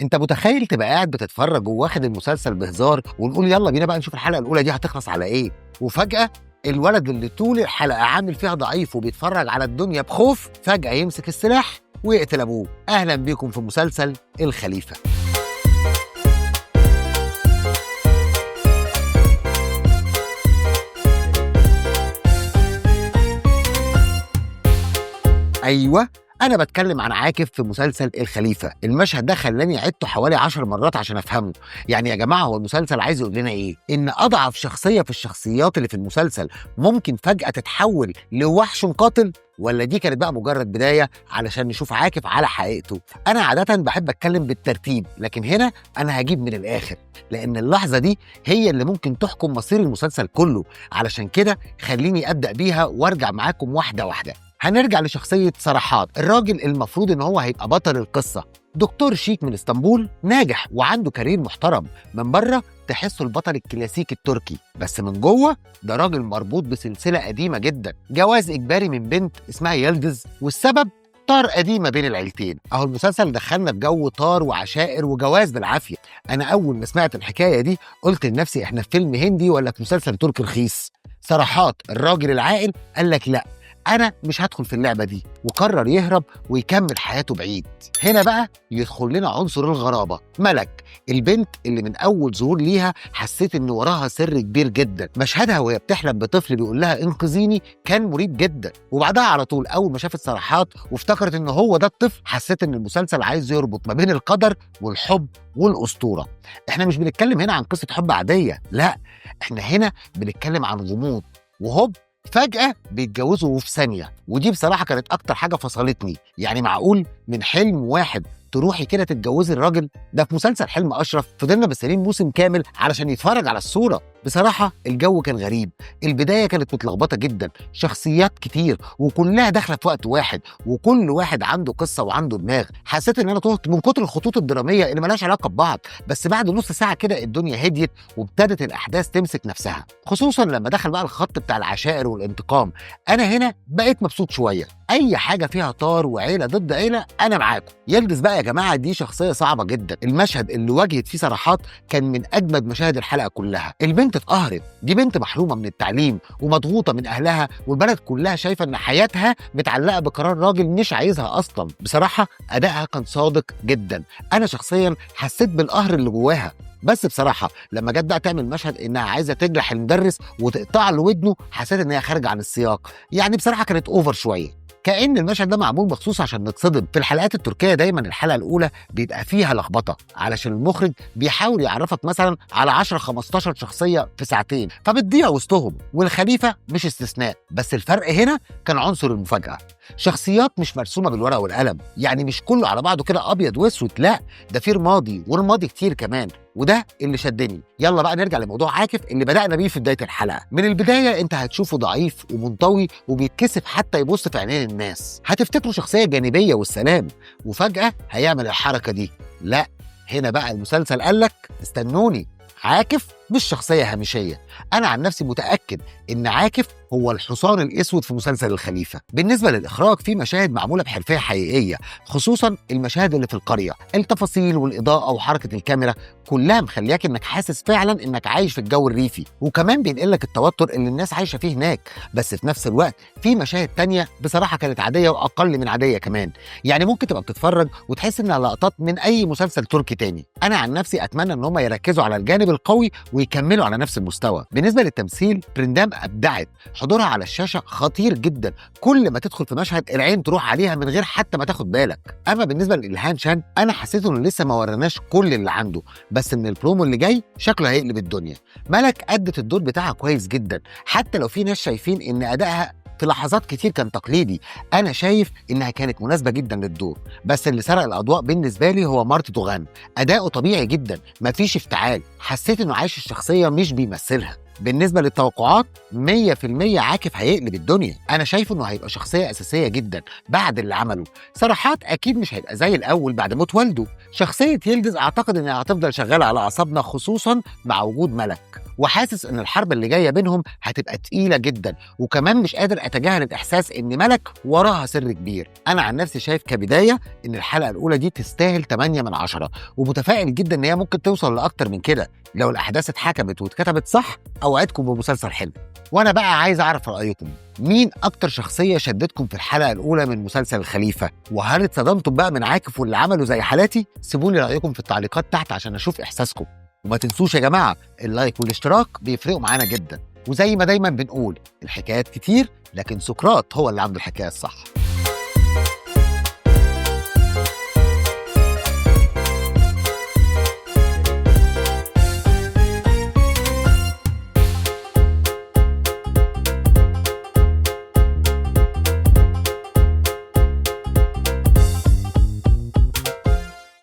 انت متخيل تبقى قاعد بتتفرج وواخد المسلسل بهزار ونقول يلا بينا بقى نشوف الحلقه الاولى دي هتخلص على ايه، وفجاه الولد اللي طول الحلقه عامل فيها ضعيف وبيتفرج على الدنيا بخوف فجاه يمسك السلاح ويقتل ابوه. اهلا بيكم في مسلسل الخليفه. ايوه، أنا بتكلم عن عاكف في مسلسل الخليفة. المشهد ده خلاني عدته حوالي 10 مرات عشان أفهمه. يعني يا جماعة هو المسلسل عايز يقول لنا إيه؟ إن أضعف شخصية في الشخصيات اللي في المسلسل ممكن فجأة تتحول لوحش قاتل؟ ولا دي كانت بقى مجرد بداية علشان نشوف عاكف على حقيقته؟ أنا عادة بحب أتكلم بالترتيب، لكن هنا أنا هجيب من الآخر، لأن اللحظة دي هي اللي ممكن تحكم مصير المسلسل كله. علشان كده خليني أبدأ بيها وأرجع معاكم واحدة واحدة. هنرجع لشخصية سرحات، الراجل المفروض ان هو هيبقى بطل القصة. دكتور شيك من اسطنبول، ناجح وعنده كارير محترم. من بره تحسه البطل الكلاسيكي التركي، بس من جوه ده راجل مربوط بسلسلة قديمة جدا، جواز إجباري من بنت اسمها يلدز، والسبب طار قديمة بين العيلتين. اهو المسلسل دخلنا في جو طار وعشائر وجواز بالعافية. انا اول ما سمعت الحكاية دي قلت لنفسي احنا في فيلم هندي ولا في مسلسل تركي رخيص. سرحات الراجل العاقل قال لك لا، أنا مش هدخل في اللعبة دي، وقرر يهرب ويكمل حياته بعيد. هنا بقى يدخل لنا عنصر الغرابة. ملك، البنت اللي من أول ظهور ليها حسيت إن وراها سر كبير جدا. مشهدها وهي بتحلم بطفل بيقول لها انقذيني كان مريب جدا، وبعدها على طول أول ما شافت سرحات وافتكرت إن هو ده الطفل، حسيت إن المسلسل عايز يربط ما بين القدر والحب والأسطورة. إحنا مش بنتكلم هنا عن قصة حب عادية، لا، إحنا هنا بنتكلم عن غموض وهوب فجأة بيتجوزوا في ثانية. ودي بصراحة كانت أكتر حاجة فصلتني. يعني معقول من حلم واحد تروحي كده تتجوزي الراجل ده؟ في مسلسل حلم أشرف فضلنا مستنيين موسم كامل علشان يتفرج على الصورة. بصراحة الجو كان غريب. البداية كانت متلخبطة جدا، شخصيات كتير وكلها داخلة في وقت واحد، وكل واحد عنده قصة وعنده دماغ. حسيت ان انا تهت من كتر الخطوط الدرامية اللي ملهاش علاقة ببعض. بس بعد نص ساعة كده الدنيا هديت وابتدت الأحداث تمسك نفسها، خصوصا لما دخل بقى الخط بتاع العشائر والانتقام. أنا هنا بقيت مبسوط شوية. أي حاجة فيها طار وعيلة ضد عيلة أنا معاكم. يلدز بقى يا جماعة دي شخصية صعبة جدا. المشهد اللي واجهت فيه سرحات كان من أجمد مشاهد الحلقة كلها. البنت اتقهرت، دي بنت محرومة من التعليم ومضغوطة من أهلها، والبلد كلها شايفة إن حياتها متعلقة بقرار راجل مش عايزها أصلا. بصراحة أدائها كان صادق جدا. أنا شخصيا حسيت بالقهر اللي جواها. بس بصراحة لما جت بقى تعمل مشهد إنها عايزة تجرح المدرس وتقطع له ودنه، حسيت إن هي خارجة عن السياق. يعني بصراحة كانت أوفر شوية، كأن المشهد ده معمول مخصوص عشان نتصدم. في الحلقات التركية دايما الحلقة الأولى بيبقى فيها لخبطة، علشان المخرج بيحاول يعرفك مثلا على 10-15 شخصية في ساعتين، فبتضيع وسطهم. والخليفة مش استثناء، بس الفرق هنا كان عنصر المفاجأة. شخصيات مش مرسومة بالورقة والقلم، يعني مش كله على بعضه كده أبيض وأسود، لا، ده فيه رمادي والرمادي كتير كمان، وده اللي شدني. يلا بقى نرجع لموضوع عاكف اللي بدأنا بيه في بداية الحلقة. من البداية انت هتشوفه ضعيف ومنطوي وبيتكسف حتى يبص في عينين الناس، هتفتكره شخصية جانبية والسلام، وفجأة هيعمل الحركة دي. لا، هنا بقى المسلسل قالك استنوني، عاكف مش شخصية هامشية. أنا عن نفسي متأكد إن عاكف هو الحصان الأسود في مسلسل الخليفة. بالنسبة للإخراج في مشاهد معمولة بحرفية حقيقية، خصوصا المشاهد اللي في القرية. التفاصيل والإضاءة وحركة الكاميرا كلها مخلياك إنك حاسس فعلا إنك عايش في الجو الريفي، وكمان بينقلك التوتر اللي الناس عايشة فيه هناك. بس في نفس الوقت في مشاهد تانية بصراحة كانت عادية وأقل من عادية كمان، يعني ممكن تبقى بتتفرج وتحس إنها لقطات من أي مسلسل تركي تاني. أنا عن نفسي أتمنى إن هم يركزوا على الجانب القوي ويكملوا على نفس المستوى. بالنسبة للتمثيل برندام أبدعت، حضورها على الشاشة خطير جدا. كل ما تدخل في مشهد العين تروح عليها من غير حتى ما تاخد بالك. أما بالنسبة لإلهام شان أنا حسيت إنه لسه ما ورناش كل اللي عنده، بس من البرومو اللي جاي شكله هيقلب الدنيا. ملك أدت الدور بتاعها كويس جدا، حتى لو في ناس شايفين إن أدائها في لحظات كتير كان تقليدي. أنا شايف إنها كانت مناسبة جدا للدور. بس اللي سرق الأضواء بالنسبة لي هو مارت توغان. أداؤه طبيعي جدا، مفيش افتعال، حسيت إنه عايش الشخصية مش بيمثلها. بالنسبة للتوقعات 100% عاكف هيقلب الدنيا. أنا شايف إنه هيبقى شخصية أساسية جدا بعد اللي عمله. صراحات أكيد مش هيبقى زي الأول بعد موت والده. شخصية يلدز أعتقد إنها هتفضل شغالة على أعصابنا خصوصا مع وجود ملك، وحاسس إن الحرب اللي جاية بينهم هتبقى تقيلة جدا، وكمان مش قادر أتجاهل الإحساس إن ملك وراها سر كبير. أنا عن نفسي شايف كبداية إن الحلقة الأولى دي تستاهل 8 من 10، ومتفائل جدا إن هي ممكن توصل لأكتر من كده لو الأحداث اتحكمت واتكتبت صح. أوعدكم بمسلسل حلو. وأنا بقى عايز أعرف رأيكم، مين أكتر شخصية شدتكم في الحلقة الأولى من مسلسل الخليفة؟ وهل اتصدمتم بقى من عاكف واللي عمله زي حالاتي؟ سيبولي رأيكم في التعليقات تحت عشان أشوف إحساسكم. وما تنسوش يا جماعة اللايك والاشتراك بيفرقوا معانا جدا. وزي ما دايما بنقول، الحكايات كتير لكن سقراط هو اللي عنده الحكاية الصح.